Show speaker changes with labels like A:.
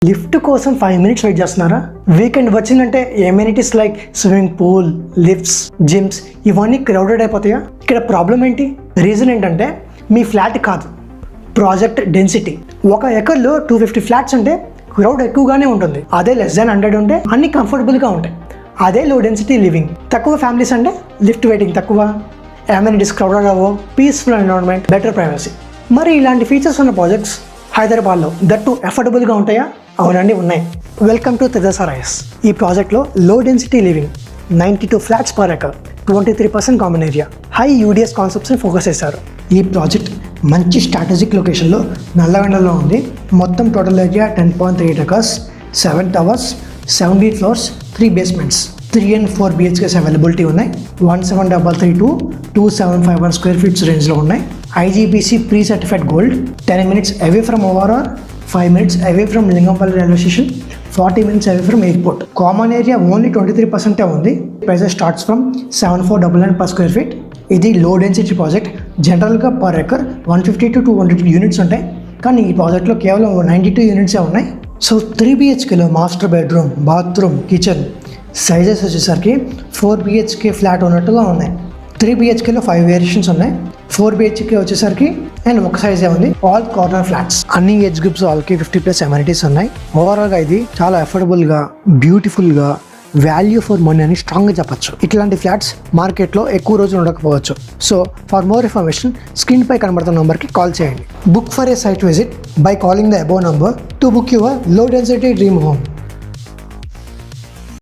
A: Lift కోసం 5 minutes wait చేస్తున్నారా? Weekend వచ్చిందంటే amenities like swimming pool, lifts, gyms ఇవన్నీ క్రౌడెడ్ అయిపోతాయా? ఇక్కడ ప్రాబ్లం ఏంటి? రీజన్ ఏంటంటే మీ ఫ్లాట్ కాదు, ప్రాజెక్ట్ డెన్సిటీ. 1 ఎకర్లో 250 ఫ్లాట్స్ ఉంటే క్రౌడ్ ఎక్కువగానే ఉంటుంది. అదే లెస్ దాన్ 100 ఉంటే అన్ని కంఫర్టబుల్గా ఉంటాయి. అదే లో డెన్సిటీ లివింగ్. తక్కువ ఫ్యామిలీస్ అంటే లిఫ్ట్ వెయిటింగ్ తక్కువ, ఎమ్యూనిటీస్ క్రౌడెడ్ అవ్వవు, పీస్ఫుల్ ఎన్విరాన్మెంట్, బెటర్ ప్రైవసీ. మరి ఇలాంటి ఫీచర్స్ ఉన్న ప్రాజెక్ట్స్ హైదరాబాద్లో దట్టు అఫోర్డబుల్గా ఉంటాయా? అవునండి, ఉన్నాయి. Welcome to Tejasa Rise. ఈ ప్రాజెక్ట్లో low density living, 92 flats per acre, 23% common area, high UDS కాన్సెప్ట్స్ని ఫోకస్ చేశారు. ఈ ప్రాజెక్ట్ మంచి స్ట్రాటజిక్ లొకేషన్లో నల్లగొండలో ఉంది. మొత్తం total area 10.38 acres, 7 towers, 17 floors, 3 basements, 3 and 4 BHKs availability ఉన్నాయి. 1733 to 2751 square feet రేంజ్లో ఉన్నాయి. IGBC pre certified gold, 10 minutes away from ORR, 5 minutes away from Lingampalli railway station, 40 minutes away from airport. Common area only 23% ఉంది. Prices starts from 7499 per square feet. ఇది low density project. జనరల్గా per acre 150 to 200 units ఉంటాయి, కానీ ఈ ప్రాజెక్ట్లో కేవలం 92 యూనిట్సే ఉన్నాయి. సో 3 BHKలో master bedroom, bathroom, kitchen sizes వచ్చేసరికి 4 BHK ఫ్లాట్ ఉన్నట్టుగా ఉన్నాయి. 3 BHKలో 5 వేరియేషన్స్ ఉన్నాయి. 4 BHK వచ్చేసరికి అండ్ ఒక సైజే ఉంది. ఆల్ కార్నర్ ఫ్లాట్స్, అన్ని ఏజ్ గ్రూప్స్ వాళ్ళకి 50+ అమ్యూనిటీస్ ఉన్నాయి. ఓవరాల్గా ఇది చాలా అఫోర్డబుల్గా, బ్యూటిఫుల్గా, వాల్యూ ఫర్ మనీ అని స్ట్రాంగ్గా చెప్పచ్చు. ఇట్లాంటి ఫ్లాట్స్ మార్కెట్లో ఎక్కువ రోజులు ఉండకపోవచ్చు. So for more information screen పై కనబడుతున్న నంబర్కి కాల్ చేయండి. Book for a site visit by calling the above number to book your low density dream home.